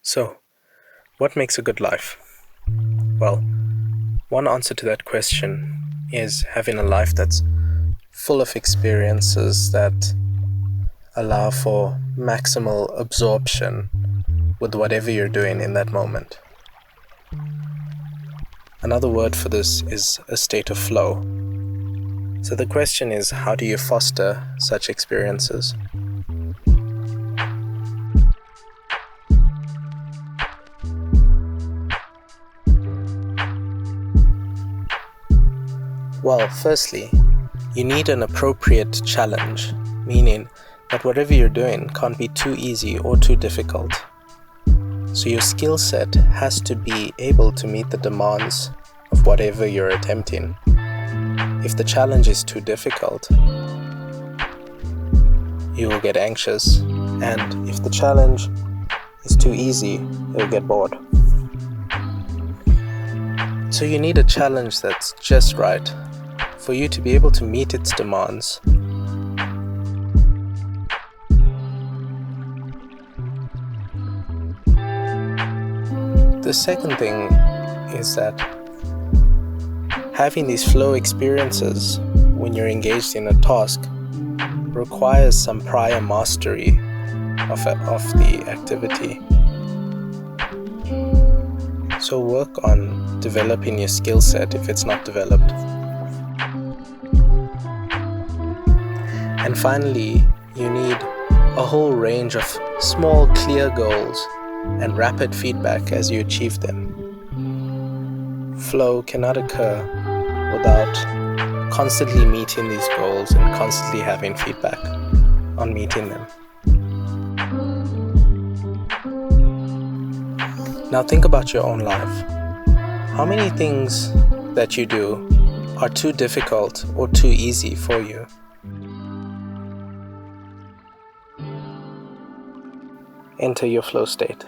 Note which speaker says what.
Speaker 1: So, what makes a good life? Well, one answer to that question is having a life that's full of experiences that allow for maximal absorption with whatever you're doing in that moment. Another word for this is a state of flow. So the question is, how do you foster such experiences? Well, firstly, you need an appropriate challenge, meaning that whatever you're doing can't be too easy or too difficult. So your skill set has to be able to meet the demands of whatever you're attempting. If the challenge is too difficult, you will get anxious, and if the challenge is too easy, you'll get bored. So you need a challenge that's just right for you to be able to meet its demands. The second thing is that having these flow experiences when you're engaged in a task requires some prior mastery of the activity. So work on developing your skill set if it's not developed. And finally, you need a whole range of small, clear goals and rapid feedback as you achieve them. Flow cannot occur without constantly meeting these goals and constantly having feedback on meeting them. Now think about your own life. How many things that you do are too difficult or too easy for you? Enter your flow state.